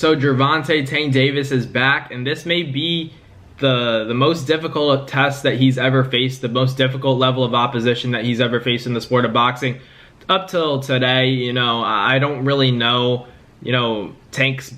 So Gervonta Tank Davis is back, and this may be the most difficult test that he's ever faced, the most difficult level of opposition that he's ever faced in the sport of boxing. Up till today, I don't really know, Tank's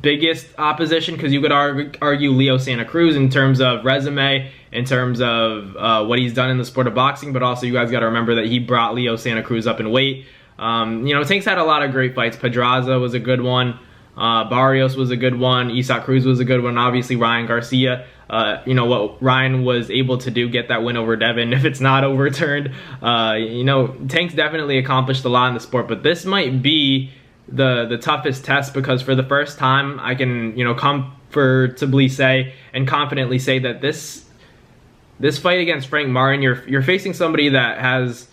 biggest opposition, because you could argue Leo Santa Cruz in terms of resume, in terms of what he's done in the sport of boxing, but also you guys got to remember that he brought Leo Santa Cruz up in weight. Tank's had a lot of great fights. Pedraza was a good one. Barrios was a good one. Isaac Cruz was a good one. Obviously, Ryan Garcia. What Ryan was able to do, get that win over Devin, if it's not overturned. Tank's definitely accomplished a lot in the sport, but this might be the toughest test, because for the first time I can, comfortably say and confidently say that this fight against Frank Martin, you're facing somebody that has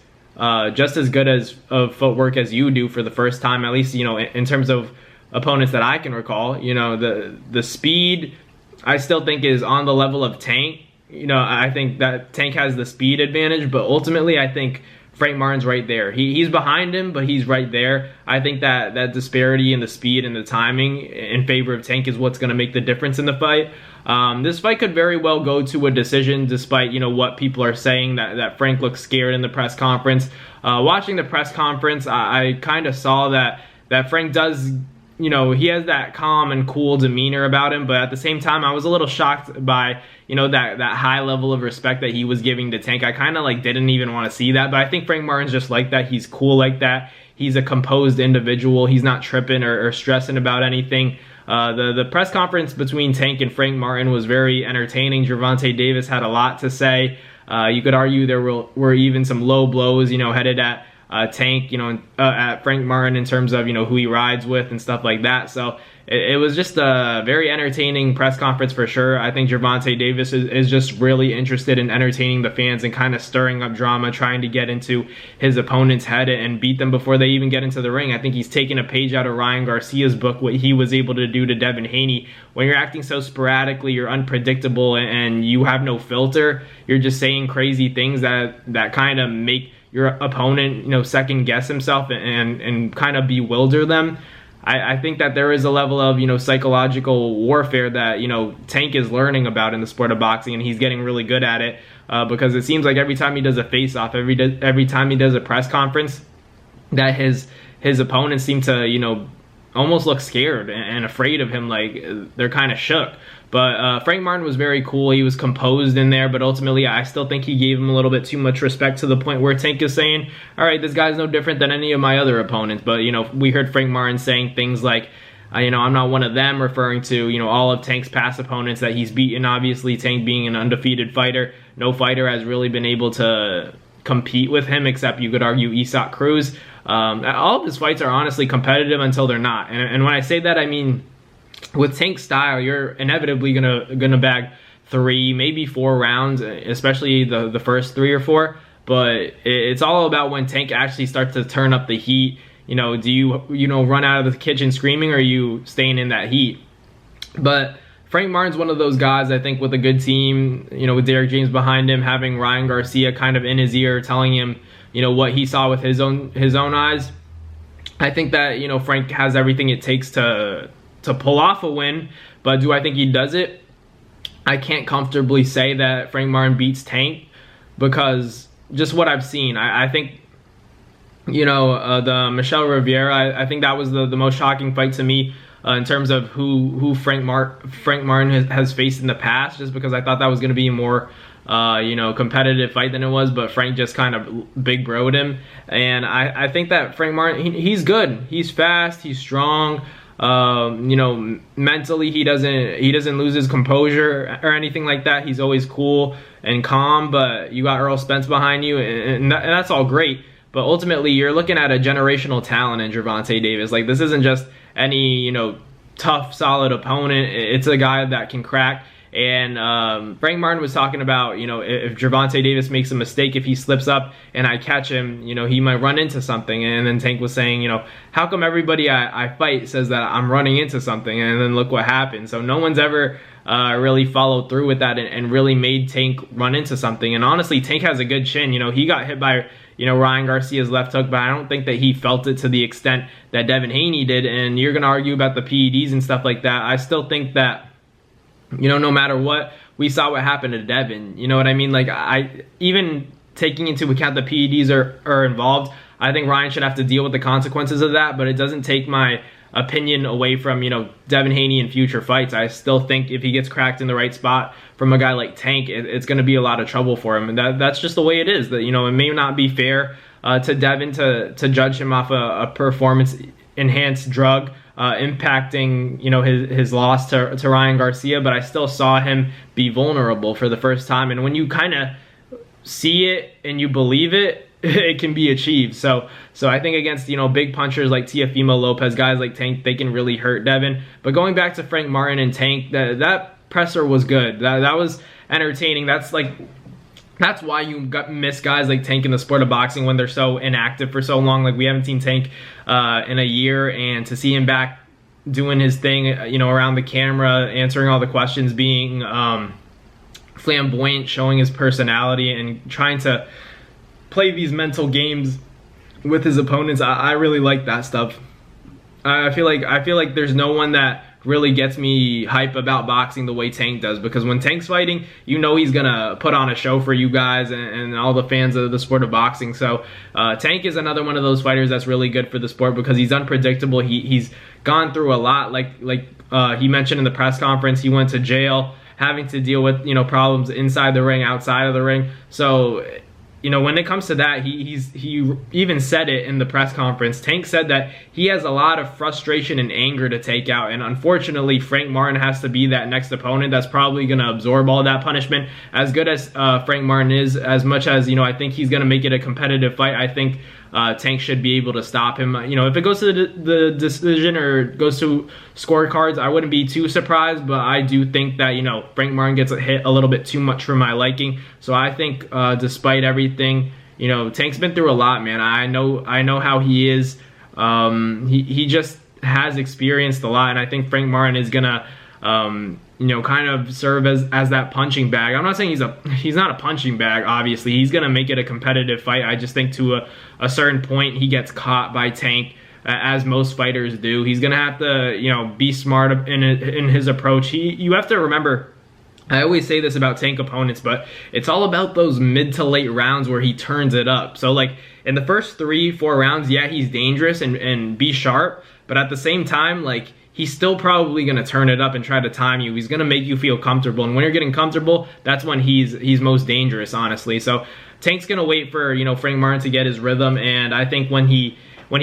just as good of footwork as you do for the first time, at least, in terms of opponents that I can recall. The speed, I still think, is on the level of Tank. I think that Tank has the speed advantage, but ultimately I think Frank Martin's right there. He's behind him, but he's right there. I think that disparity in the speed and the timing in favor of Tank is what's going to make the difference in the fight. This fight could very well go to a decision, despite what people are saying, that Frank looks scared in the press conference. Watching the press conference, I kind of saw that Frank does, he has that calm and cool demeanor about him, but at the same time, I was a little shocked by, that high level of respect that he was giving to Tank. I kind of didn't even want to see that, but I think Frank Martin's just like that. He's cool like that. He's a composed individual. He's not tripping or stressing about anything. The press conference between Tank and Frank Martin was very entertaining. Gervonta Davis had a lot to say. You could argue there were even some low blows, headed at Tank, at Frank Martin in terms of, who he rides with and stuff like that. So it was just a very entertaining press conference for sure. I think Gervonta Davis is just really interested in entertaining the fans and kind of stirring up drama, trying to get into his opponent's head and beat them before they even get into the ring. I think he's taken a page out of Ryan Garcia's book, what he was able to do to Devin Haney. When you're acting so sporadically, you're unpredictable, and you have no filter, you're just saying crazy things that kind of make your opponent, second guess himself and kind of bewilder them. I think that there is a level of, psychological warfare that, Tank is learning about in the sport of boxing, and he's getting really good at it, because it seems like every time he does a face-off, every time he does a press conference, that his opponents seem to, almost look scared and afraid of him, like they're kind of shook. But Frank Martin was very cool. He was composed in there, but ultimately I still think he gave him a little bit too much respect, to the point where Tank is saying, all right, this guy's no different than any of my other opponents. But, we heard Frank Martin saying things like, I'm not one of them, referring to, all of Tank's past opponents that he's beaten. Obviously, Tank being an undefeated fighter, no fighter has really been able to compete with him, except you could argue Isaac Cruz. All of his fights are honestly competitive until they're not. And when I say that, I mean, with Tank's style, you're inevitably gonna bag 3, maybe 4 rounds, especially the first 3 or 4. But it's all about when Tank actually starts to turn up the heat. Do you run out of the kitchen screaming, or are you staying in that heat? But Frank Martin's one of those guys, I think, with a good team, with Derek James behind him, having Ryan Garcia kind of in his ear, telling him, what he saw with his own eyes. I think that, Frank has everything it takes to pull off a win, but do I think he does it? I can't comfortably say that Frank Martin beats Tank, because just what I've seen, I think, the Michelle Rivera, I think that was the most shocking fight to me, in terms of who Frank Martin has faced in the past, just because I thought that was going to be a more competitive fight than it was, but Frank just kind of big broed him. And I think that Frank Martin, he's good, he's fast, he's strong. Mentally he doesn't lose his composure or anything like that. He's always cool and calm. But you got Earl Spence behind you, and that's all great. But ultimately, you're looking at a generational talent in Gervonta Davis. Like, this isn't just any tough, solid opponent. It's a guy that can crack. And Frank Martin was talking about, if Gervonta Davis makes a mistake, if he slips up and I catch him, he might run into something. And then Tank was saying, how come everybody I fight says that I'm running into something? And then look what happened. So no one's ever really followed through with that and really made Tank run into something. And honestly, Tank has a good chin. He got hit by Ryan Garcia's left hook, but I don't think that he felt it to the extent that Devin Haney did. And you're going to argue about the PEDs and stuff like that. I still think that, no matter what, we saw what happened to Devin. You know what I mean? Like, even taking into account the PEDs are involved, I think Ryan should have to deal with the consequences of that, but it doesn't take my opinion away from, Devin Haney in future fights. I still think if he gets cracked in the right spot from a guy like Tank, it's going to be a lot of trouble for him. And that's just the way it is. That, it may not be fair to Devin to judge him off a performance-enhanced drug impacting, his loss to Ryan Garcia, but I still saw him be vulnerable for the first time. And when you kind of see it and you believe it, it can be achieved. So I think against, big punchers like Teofimo Lopez, guys like Tank, they can really hurt Devin. But going back to Frank Martin and Tank, that presser was good. That was entertaining. That's why you miss guys like Tank in the sport of boxing when they're so inactive for so long. Like, we haven't seen Tank in a year, and to see him back doing his thing, around the camera, answering all the questions, being flamboyant, showing his personality, and trying to play these mental games with his opponents. I really like that stuff. I feel like there's no one that really gets me hype about boxing the way Tank does, because when Tank's fighting, he's gonna put on a show for you guys and all the fans of the sport of boxing. So Tank is another one of those fighters that's really good for the sport because he's unpredictable. He's gone through a lot, like he mentioned in the press conference. He went to jail, having to deal with problems inside the ring, outside of the ring. So when it comes to that, he even said it in the press conference. Tank said that he has a lot of frustration and anger to take out, and unfortunately, Frank Martin has to be that next opponent that's probably going to absorb all that punishment. As good as Frank Martin is, as much as I think he's going to make it a competitive fight, I think Tank should be able to stop him. If it goes to the decision or goes to scorecards, I wouldn't be too surprised, but I do think that, Frank Martin gets hit a little bit too much for my liking. So I think despite everything, Tank's been through a lot, man. I know how he is. He just has experienced a lot, and I think Frank Martin is gonna kind of serve as that punching bag. I'm not saying he's not a punching bag, obviously. He's going to make it a competitive fight. I just think to a certain point he gets caught by Tank, as most fighters do. He's going to have to, be smart in his approach. You have to remember, I always say this about Tank opponents, but it's all about those mid to late rounds where he turns it up. So, like, in the first 3-4 rounds, yeah, he's dangerous and be sharp, but at the same time, like, he's still probably going to turn it up and try to time you. He's going to make you feel comfortable. And when you're getting comfortable, that's when he's most dangerous, honestly. So Tank's going to wait for, Frank Martin to get his rhythm. And I think when he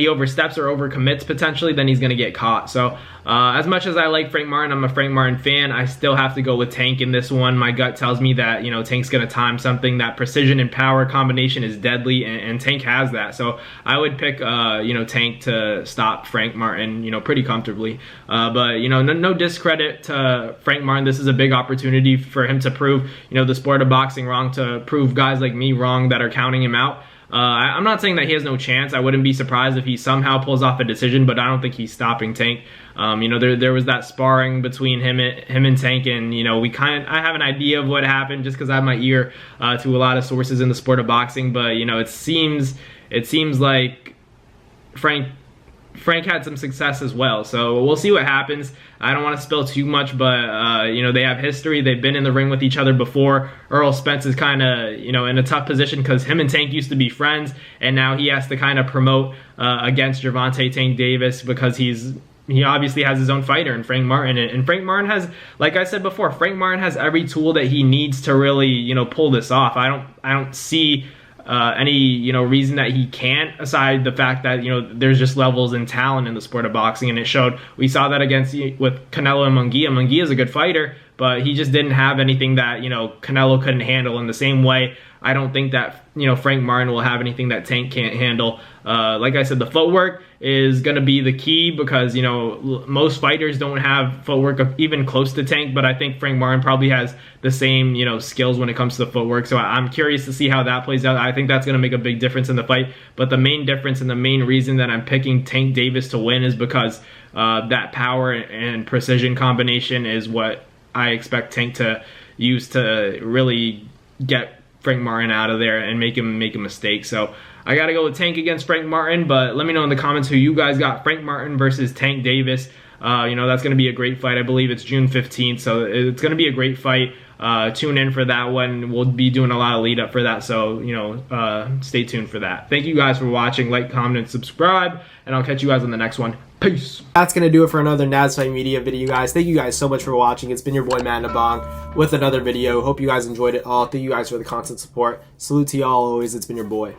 oversteps or overcommits potentially, then he's going to get caught. So as much as I like Frank Martin, I'm a Frank Martin fan, I still have to go with Tank in this one. My gut tells me that, Tank's going to time something. That precision and power combination is deadly, and Tank has that. So I would pick, Tank to stop Frank Martin, pretty comfortably. But, no discredit to Frank Martin. This is a big opportunity for him to prove, the sport of boxing wrong, to prove guys like me wrong that are counting him out. I'm not saying that he has no chance. I wouldn't be surprised if he somehow pulls off a decision, but I don't think he's stopping Tank. There was that sparring between him and Tank, and I have an idea of what happened just because I have my ear to a lot of sources in the sport of boxing. But it seems like Frank had some success as well. So we'll see what happens. I don't want to spill too much, but they have history. They've been in the ring with each other before. Earl Spence is kind of in a tough position because him and Tank used to be friends, and now he has to kind of promote against Gervonta Tank Davis because he obviously has his own fighter in Frank Martin. And Frank Martin has, like I said before, Frank Martin has every tool that he needs to really pull this off. I don't see any reason that he can't, aside the fact that there's just levels and talent in the sport of boxing, and it showed. We saw that with Canelo and Munguia. Munguia is a good fighter, but he just didn't have anything that Canelo couldn't handle. In the same way, I don't think that Frank Martin will have anything that Tank can't handle. Like I said, the footwork is going to be the key because most fighters don't have footwork even close to Tank, but I think Frank Martin probably has the same skills when it comes to the footwork. So I'm curious to see how that plays out. I think that's going to make a big difference in the fight. But the main difference and the main reason that I'm picking Tank Davis to win is because that power and precision combination is what I expect Tank to use to really get Frank Martin out of there and make him make a mistake. So I got to go with Tank against Frank Martin, but let me know in the comments who you guys got. Frank Martin versus Tank Davis. You know, that's going to be a great fight. I believe it's June 15th, so it's going to be a great fight. Tune in for that one. We'll be doing a lot of lead up for that, so, you know, stay tuned for that. Thank you guys for watching. Like, comment, and subscribe, and I'll catch you guys on the next one. Peace. That's going to do it for another Naz Fight Media video, guys. Thank you guys so much for watching. It's been your boy, Matt Nabong, with another video. Hope you guys enjoyed it all. Thank you guys for the constant support. Salute to y'all always. It's been your boy.